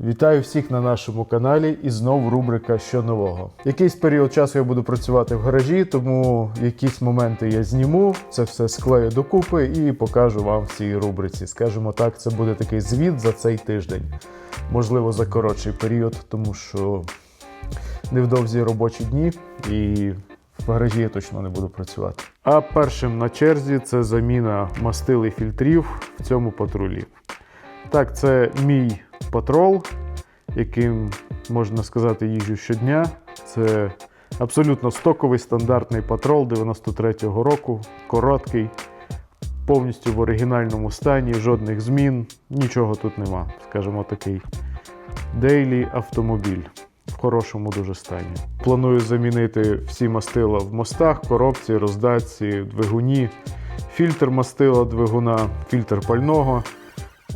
Вітаю всіх на нашому каналі і знову рубрика «Що нового?». Якийсь період часу я буду працювати в гаражі, тому якісь моменти я зніму, це все склею докупи і покажу вам в цій рубриці. Скажімо так, це буде такий звіт за цей тиждень. Можливо, за коротший період, тому що невдовзі робочі дні і в гаражі я точно не буду працювати. А першим на черзі це заміна мастил і фільтрів в цьому патрулі. Так, це мій патрол, яким, можна сказати, їжджу щодня. Це абсолютно стоковий стандартний патрол 93-го року, короткий, повністю в оригінальному стані, жодних змін, нічого тут нема. Скажімо, такий дейлі автомобіль в хорошому дуже стані. Планую замінити всі мастила в мостах, коробці, роздатці, двигуні, фільтр мастила двигуна, фільтр пального,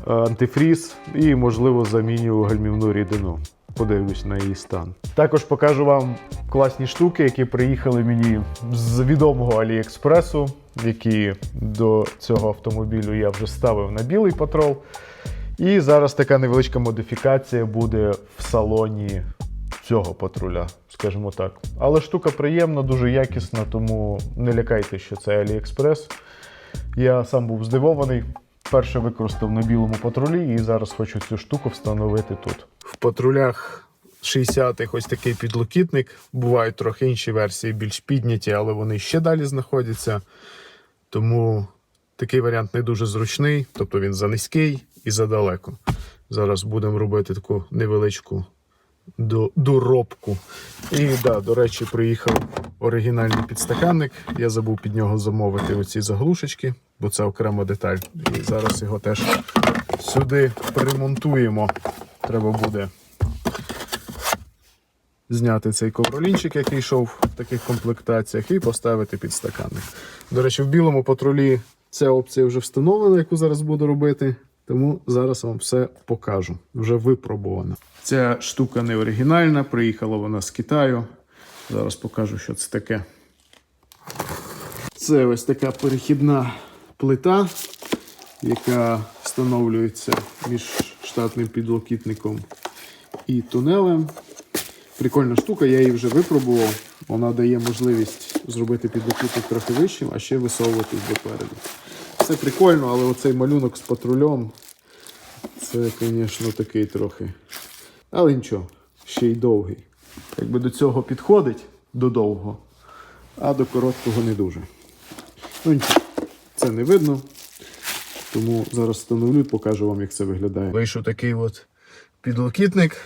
антифріз і, можливо, заміню гальмівну рідину. Подивлюсь на її стан. Також покажу вам класні штуки, які приїхали мені з відомого Аліекспресу, які до цього автомобілю я вже ставив на білий патрол. І зараз така невеличка модифікація буде в салоні цього патруля, скажімо так. Але штука приємна, дуже якісна, тому не лякайте, що це Аліекспрес. Я сам був здивований. Перше використав на білому патрулі і зараз хочу цю штуку встановити тут. В патрулях 60-х ось такий підлокітник. Бувають трохи інші версії, більш підняті, але вони ще далі знаходяться. Тому такий варіант не дуже зручний, тобто він занизький і задалеко. Зараз будемо робити таку невеличку доробку. І, до речі, приїхав оригінальний підстаканник. Я забув під нього замовити оці заглушечки, бо це окрема деталь. І зараз його теж сюди перемонтуємо. Треба буде зняти цей ковролінчик, який йшов в таких комплектаціях, і поставити підстаканник. До речі, в білому патрулі ця опція вже встановлена, яку зараз буду робити. Тому зараз вам все покажу. Вже випробовано. Ця штука не оригінальна, приїхала вона з Китаю. Зараз покажу, що це таке. Це ось така перехідна плита, яка встановлюється між штатним підлокітником і тунелем. Прикольна штука, я її вже випробував. Вона дає можливість зробити підлокітник трохи вищим, а ще висовуватись допереду. Все прикольно, але оцей малюнок з патрулем, це, звісно, такий трохи. Але нічого, ще й довгий. Якби до цього підходить, до довгого, а до короткого не дуже. Ну нічого, це не видно, тому зараз встановлю і покажу вам, як це виглядає. Вийшов такий от підлокітник.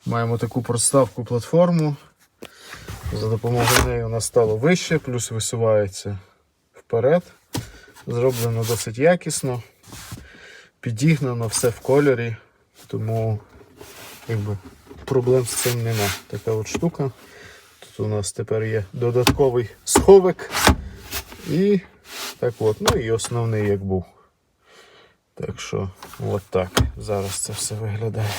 Маємо таку проставку платформу. За допомогою неї вона стала вище, плюс висувається вперед. Зроблено досить якісно, підігнано, все в кольорі, тому проблем з цим нема. Така от штука. Тут у нас тепер є додатковий сховик і так от, ну і основний як був. Так що от так зараз це все виглядає.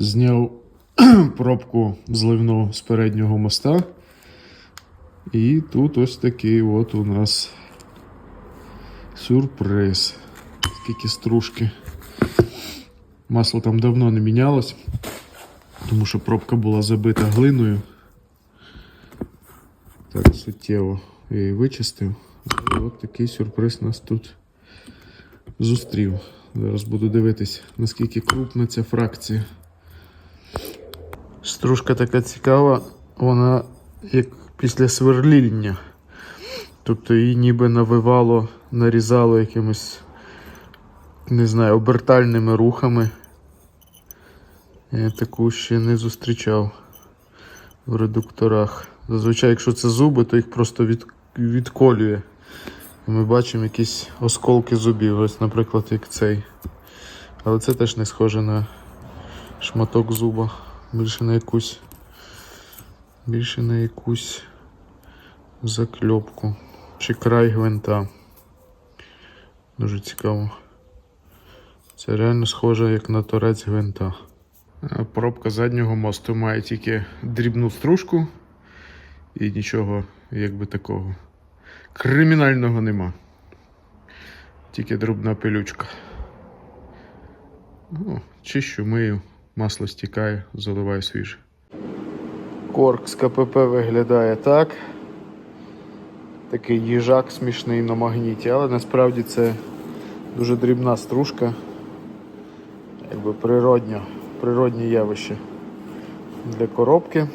Зняв пробку зливну з переднього моста. І тут ось такий от у нас сюрприз. Скільки стружки. Масло там давно не мінялось, тому що пробка була забита глиною. так суттєво я її вичистив. І от такий сюрприз нас тут зустрів. Зараз буду дивитись, наскільки крупна ця фракція. Стружка така цікава, вона як після сверління. Тобто її ніби навивало, нарізало якимось, не знаю, обертальними рухами. Я таку ще не зустрічав в редукторах. Зазвичай, якщо це зуби, то їх просто відколює. І ми бачимо якісь осколки зубів, ось, наприклад, як цей. Але це теж не схоже на шматок зуба. Більше на якусь закльопку. Чи край гвинта. Дуже цікаво. Це реально схоже як на торець гвинта. Пробка заднього мосту має тільки дрібну стружку і нічого якби такого кримінального нема. Тільки дрібна пилючка. Чищу, мию, масло стікає, заливаю свіже. Корк з КПП виглядає так. Такий їжак смішний на магніті, але насправді це дуже дрібна стружка. Якби природнє явище для коробки.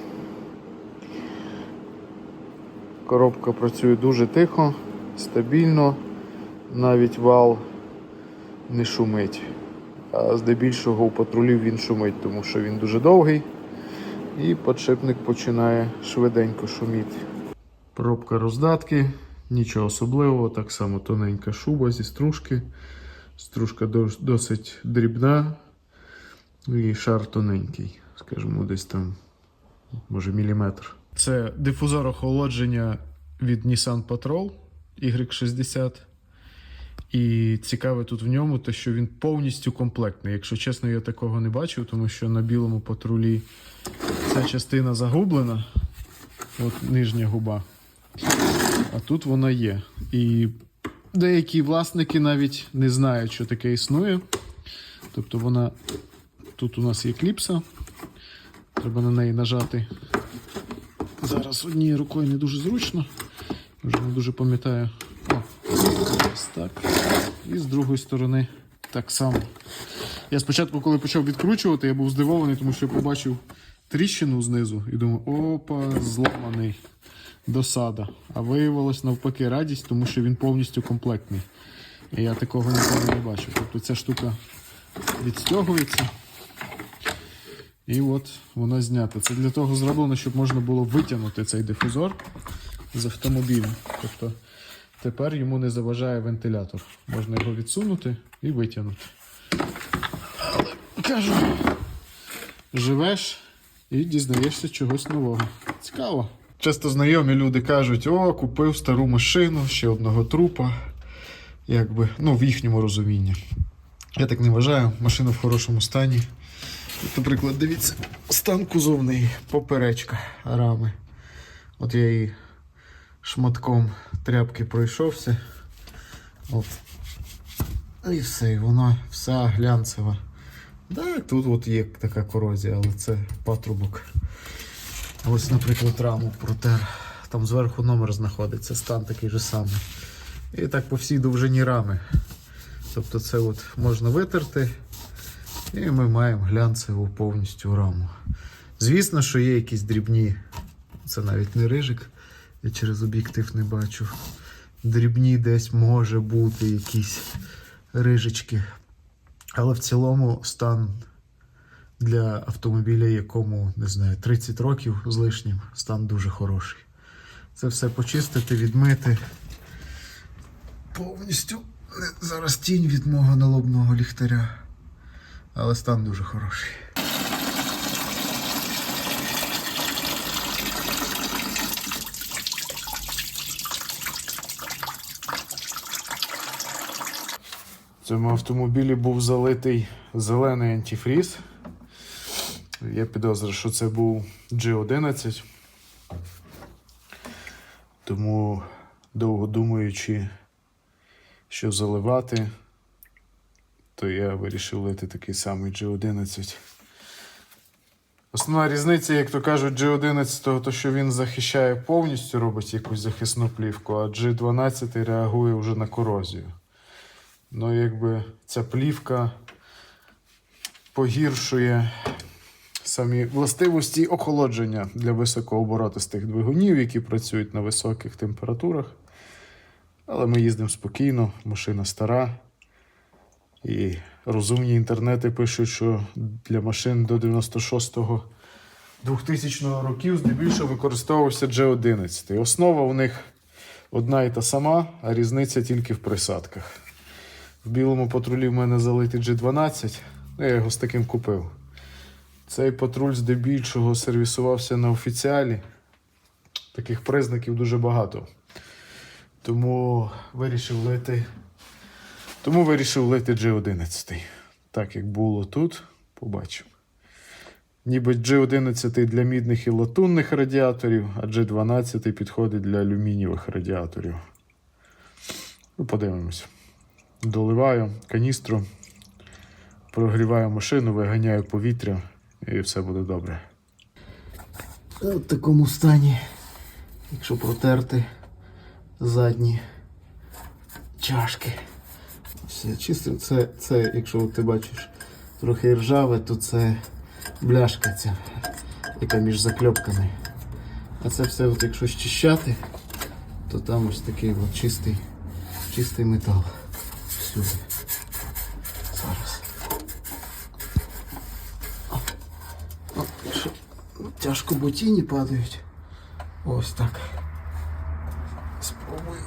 Коробка працює дуже тихо, стабільно, навіть вал не шумить. А здебільшого у патрулів він шумить, тому що він дуже довгий і подшипник починає швиденько шуміти. Пробка роздатки, нічого особливого, так само тоненька шуба зі стружки. Стружка досить дрібна і шар тоненький, скажімо, десь там, може, міліметр. Це дифузор охолодження від Nissan Patrol Y60. І цікаве тут в ньому те, що він повністю комплектний. Якщо чесно, я такого не бачив, тому що на білому патрулі ця частина загублена, от нижня губа. А тут вона є. І деякі власники навіть не знають, що таке існує. Тобто вона, тут у нас є кліпса, треба на неї нажати. Зараз однією рукою не дуже зручно, вже не дуже пам'ятаю. Ось так. І з другої сторони так само. Я спочатку, коли почав відкручувати, я був здивований, тому що побачив тріщину знизу і думав, опа, зламаний, досада. А виявилось навпаки радість, тому що він повністю комплектний. І я такого ніколи не бачив. Тобто ця штука відстягується. І от вона знята. Це для того зроблено, щоб можна було витягнути цей дифузор з автомобіля. Тобто тепер йому не заважає вентилятор. Можна його відсунути і витягнути. Але, кажу, живеш і дізнаєшся чогось нового. Цікаво. Часто знайомі люди кажуть, о, купив стару машину, ще одного трупа. Якби, ну, в їхньому розумінні. Я так не вважаю, машина в хорошому стані. От, наприклад, дивіться, стан кузовний, поперечка рами. От я її шматком тряпки пройшовся. От. І все, і вона вся глянцева. Так, тут от є така корозія, але це патрубок. Ось, наприклад, раму протер. Там зверху номер знаходиться, стан такий же самий. І так по всій довжині рами. Тобто це от можна витерти. І ми маємо глянцеву повністю раму. Звісно, що є якісь дрібні, це навіть не рижик, я через об'єктив не бачу. Дрібні десь може бути якісь рижички. Але в цілому стан для автомобіля, якому, не знаю, 30 років з лишнім, стан дуже хороший. Це все почистити, відмити. Повністю. Зараз тінь від мого налобного ліхтаря. Але стан дуже хороший. В цьому автомобілі був залитий зелений антифріз. Я підозрюю, що це був G11. Тому, довго думаючи, що заливати, то я вирішив лити такий самий G11. Основна різниця, як то кажуть, G11, то що він захищає повністю, робить якусь захисну плівку, а G12 реагує вже на корозію. Ну, якби ця плівка погіршує самі властивості охолодження для високооборотистих двигунів, які працюють на високих температурах. Але ми їздимо спокійно, машина стара. І розумні інтернети пишуть, що для машин до 96-го 2000 років здебільшого використовувався G11. Основа у них одна і та сама, а різниця тільки в присадках. В білому патрулі в мене залитий G12, я його з таким купив. Цей патруль здебільшого сервісувався на офіціалі. Таких признаків дуже багато. Тому вирішив лити G11. Так як було тут, побачимо. Ніби G11 для мідних і латунних радіаторів, а G12 підходить для алюмінієвих радіаторів. Ну, подивимось. Доливаю каністру, прогріваю машину, виганяю повітря і все буде добре. В такому стані, якщо протерти задні чашки. Все чисто. Це, якщо ти бачиш трохи ржаве, то це бляшка ця, яка між закльопками. А це все, от якщо щищати, то там ось такий от чистий метал. Всюди. Зараз. Якщо тяжко ботіні падають. Ось так. Спробую.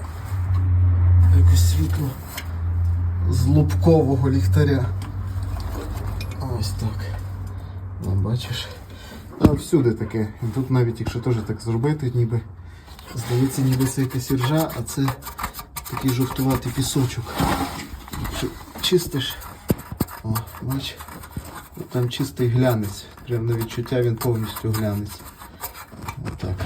Якось світло з лобкового ліхтаря. Ось так. Бачиш? А всюди таке. І тут навіть якщо теж так зробити, ніби здається, ніби це якась іржа, а це такий жовтуватий пісочок. Якщо чистиш, бач, там чистий глянець. Прям на відчуття він повністю глянець. Отак.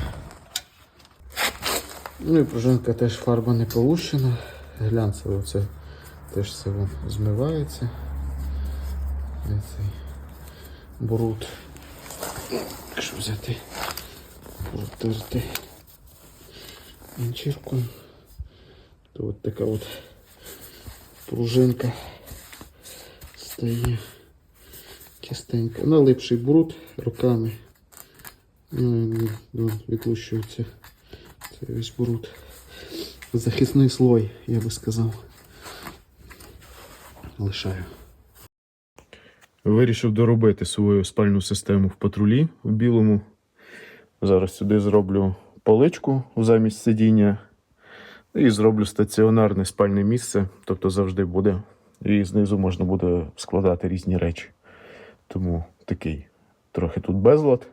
Ну і пружинка теж фарба не полущена. Глянцево це теж все вон змивається. Цей бруд. Якщо взяти, протерти ганчіркою, то от така от пружинка стає чистенька. Налипший бруд руками. Відлущується цей весь бруд. Захисний слой, я би сказав. Лишаю. Вирішив доробити свою спальну систему в патрулі в білому. Зараз сюди зроблю поличку замість сидіння і зроблю стаціонарне спальне місце, тобто завжди буде. І знизу можна буде складати різні речі. Тому такий трохи тут безлад,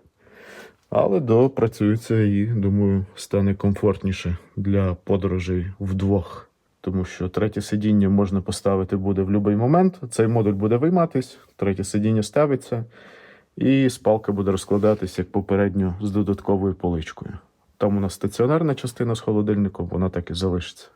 але допрацюється і, думаю, стане комфортніше для подорожей вдвох. Тому що третє сидіння можна поставити буде в будь-який момент. Цей модуль буде вийматись, третє сидіння ставиться, і спалка буде розкладатись, як попередньо, з додатковою поличкою. Там у нас стаціонарна частина з холодильником, вона так і залишиться.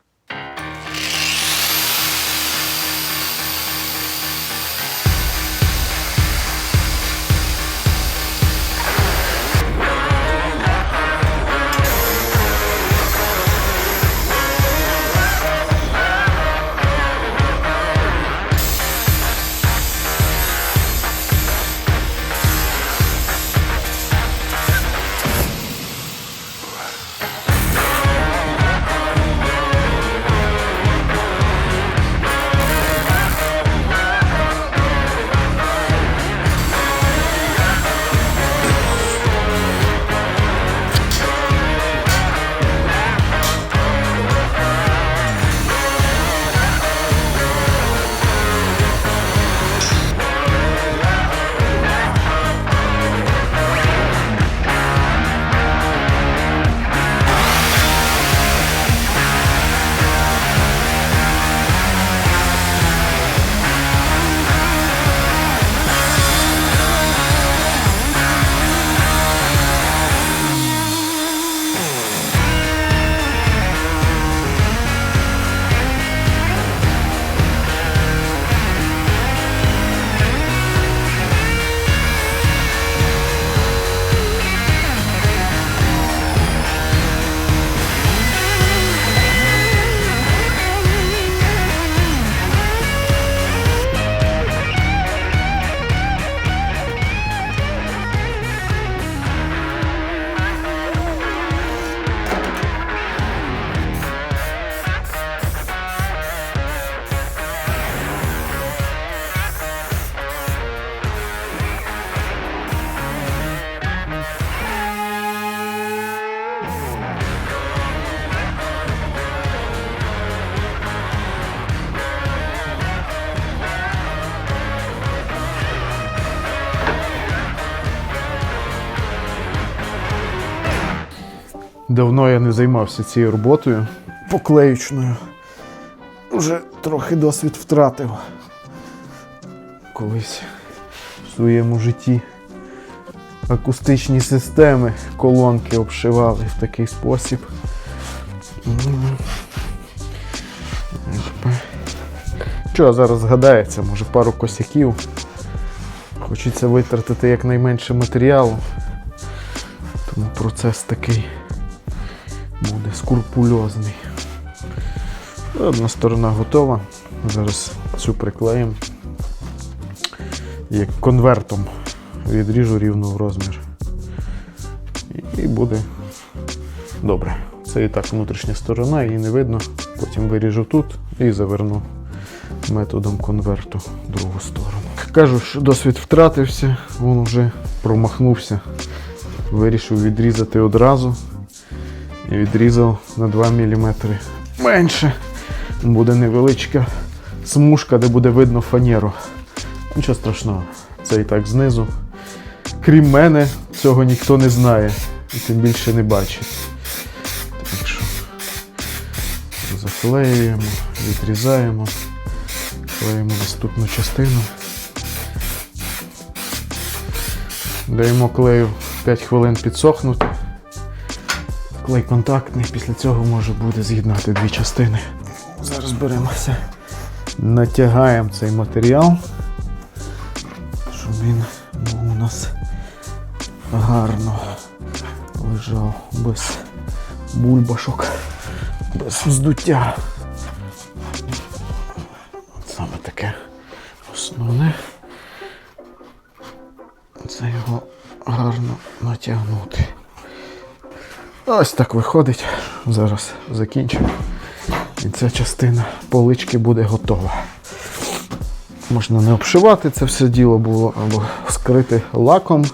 Давно я не займався цією роботою поклеючною. Вже трохи досвід втратив. Колись в своєму житті акустичні системи, колонки обшивали в такий спосіб. Що зараз згадається, може пару косяків. Хочеться витратити якнайменше матеріалу, тому процес такий буде скрупульозний. Одна сторона готова, зараз цю приклеїмо, як конвертом відріжу рівно в розмір. І буде добре. Це і так внутрішня сторона, її не видно, потім виріжу тут і заверну методом конверту в другу сторону. Кажу, що досвід втратився, він вже промахнувся. Вирішив відрізати одразу і відрізав на 2 мм менше. Буде невеличка смужка, де буде видно фанеру. Нічого страшного, це і так знизу. Крім мене, цього ніхто не знає і тим більше не бачить. Так що заклеюємо, відрізаємо, клеїмо наступну частину. Даємо клею 5 хвилин підсохнути. Клей контактний, після цього може буде з'єднати дві частини. Зараз беремося, натягаємо цей матеріал, щоб він у нас гарно лежав, без бульбашок, без вздуття. Саме таке основне. Це його гарно натягнути. Ось так виходить. Зараз закінчимо. І ця частина полички буде готова. Можна не обшивати це все діло було, або скрити лаком,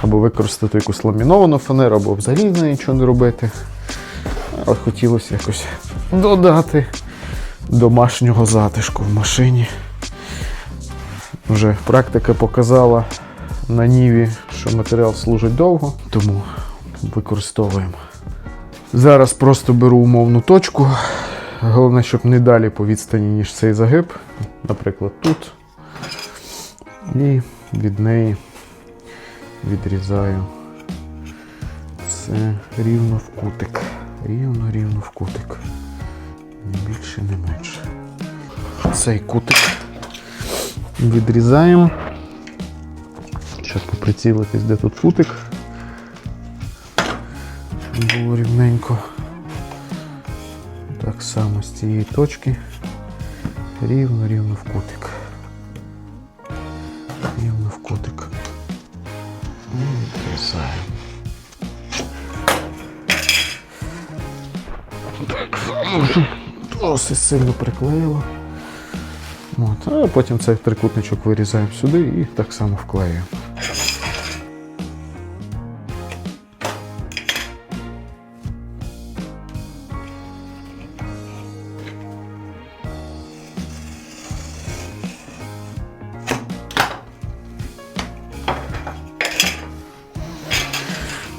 або використати якусь ламіновану фанеру, або взагалі з нею нічого не робити. Але хотілося якось додати домашнього затишку в машині. Вже практика показала на Ніві, що матеріал служить довго, тому використовуємо. Зараз просто беру умовну точку. Головне, щоб не далі по відстані, ніж цей загиб. Наприклад, тут. І від неї відрізаю це рівно в кутик. Рівно в кутик. Не більше, не менше. Цей кутик відрізаємо. Спочатку прицілитись, де тут кутик. Було рівненько. Так само з цієї точки. Рівно в кутик. Рівно в кутик. І відрізаємо. Так, досить сильно приклеїло. От. А потім цей трикутничок вирізаємо сюди і так само вклеюємо.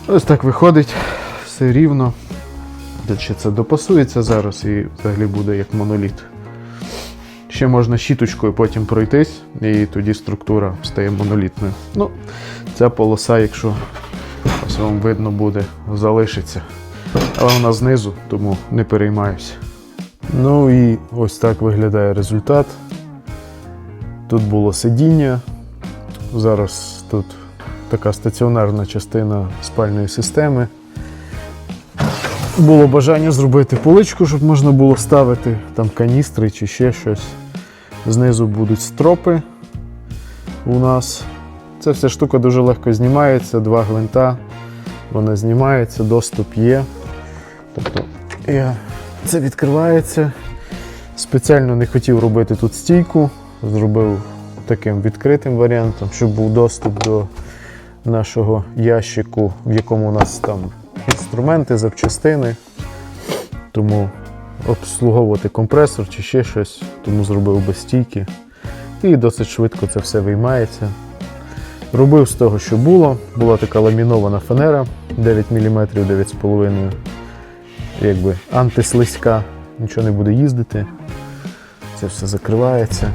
Ось так виходить, все рівно. Ще це допасується зараз і взагалі буде як моноліт. Ще можна щіточкою потім пройтись, і тоді структура стає монолітною. Ну, ця полоса, якщо ось вам видно буде, залишиться. Але вона знизу, тому не переймаюся. Ну і ось так виглядає результат. Тут було сидіння, зараз тут така стаціонарна частина спальної системи. Було бажання зробити поличку, щоб можна було ставити там каністри чи ще щось. Знизу будуть стропи у нас. Ця вся штука дуже легко знімається, 2 гвинта, вона знімається, доступ є. Тобто це відкривається. Спеціально не хотів робити тут стійку, зробив таким відкритим варіантом, щоб був доступ до нашого ящику, в якому у нас там інструменти, запчастини. Тому обслуговувати компресор чи ще щось, тому зробив без стійки. І досить швидко це все виймається. Робив з того, що було. Була така ламінована фанера 9 мм, 9,5 мм. якби антислизька, нічого не буде їздити. Це все закривається.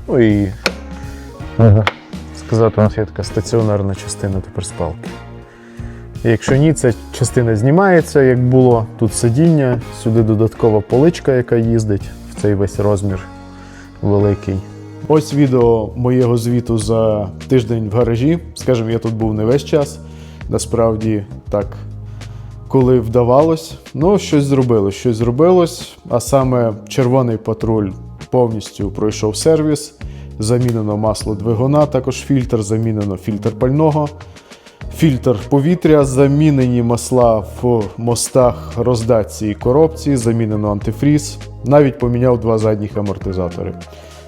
Ну і сказати, у нас є така стаціонарна частина тепер спалки. І якщо ні, ця частина знімається, як було. Тут сидіння, сюди додаткова поличка, яка їздить в цей весь розмір великий. Ось відео моєго звіту за тиждень в гаражі. Скажімо, я тут був не весь час. Насправді, так, коли вдавалось. Ну, щось зробилось. А саме червоний патруль повністю пройшов сервіс. Замінено масло двигуна, також фільтр, замінено фільтр пального. Фільтр повітря, замінені масла в мостах, роздатці і коробці, замінено антифріз. Навіть поміняв 2 задніх амортизатори.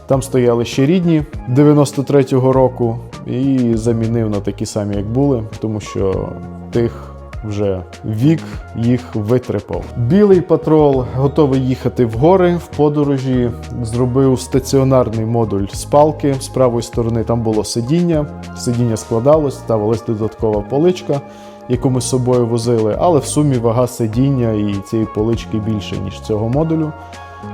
Там стояли ще рідні 93-го року і замінив на такі самі, як були, тому що тих вже вік їх витрепав. Білий патрол готовий їхати в гори, в подорожі. Зробив стаціонарний модуль спалки. З правої сторони там було сидіння. Сидіння складалось, ставилась додаткова поличка, яку ми з собою возили, але в сумі вага сидіння і цієї полички більше, ніж цього модулю.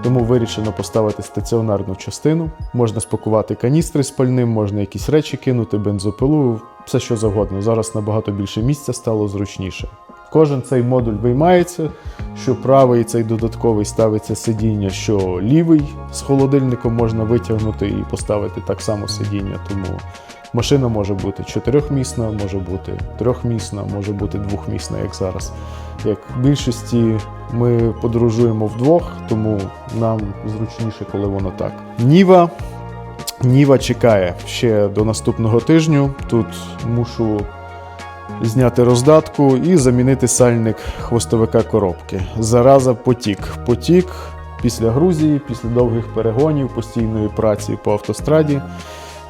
Тому вирішено поставити стаціонарну частину. Можна спакувати каністри з пальним, можна якісь речі кинути, бензопилу, все що завгодно. Зараз набагато більше місця стало, зручніше. Кожен цей модуль виймається, що правий цей додатковий ставиться сидіння, що лівий з холодильником можна витягнути і поставити так само сидіння. Тому машина може бути 4-місна, може бути 3-місна, може бути 2-місна, як зараз. Як в більшості ми подорожуємо вдвох, тому нам зручніше, коли воно так. Ніва чекає ще до наступного тижню. Тут мушу зняти роздатку і замінити сальник хвостовика коробки. Зараза потік після Грузії, після довгих перегонів, постійної праці по автостраді.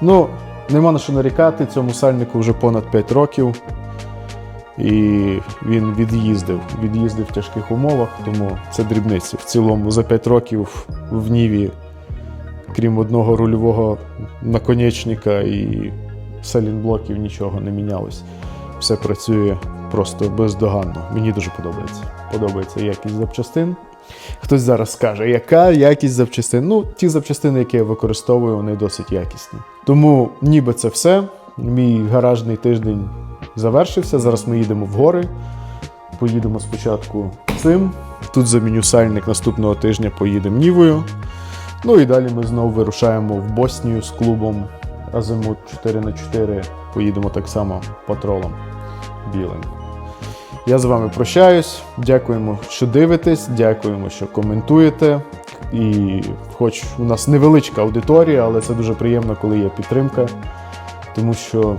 Ну, нема на що нарікати, цьому сальнику вже понад 5 років. І він від'їздив в тяжких умовах, тому це дрібниці. В цілому за 5 років в Ніві, крім одного рульового наконечника і салінблоків, нічого не мінялось. Все працює просто бездоганно. Мені дуже подобається. Подобається якість запчастин. Хтось зараз скаже, яка якість запчастин? Ну, ті запчастини, які я використовую, вони досить якісні. Тому ніби це все. Мій гаражний тиждень завершився. Зараз ми їдемо в гори. Поїдемо спочатку цим. Тут заміню сальник, наступного тижня поїдемо Нівою. Ну і далі ми знову вирушаємо в Боснію з клубом Азимут 4х4. Поїдемо так само патролом білим. Я з вами прощаюсь. Дякуємо, що дивитесь, дякуємо, що коментуєте. І хоч у нас невеличка аудиторія, але це дуже приємно, коли є підтримка. Тому що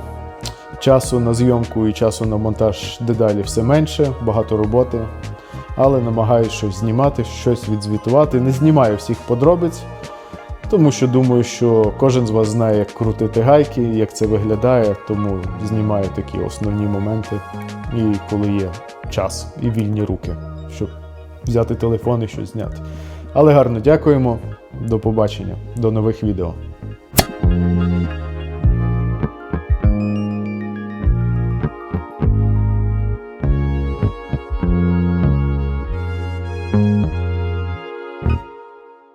часу на зйомку і часу на монтаж дедалі все менше, багато роботи. Але намагаюся щось знімати, щось відзвітувати. Не знімаю всіх подробиць, тому що думаю, що кожен з вас знає, як крутити гайки, як це виглядає, тому знімаю такі основні моменти. І коли є час і вільні руки, щоб взяти телефон і щось зняти. Але гарно дякуємо, до побачення, до нових відео.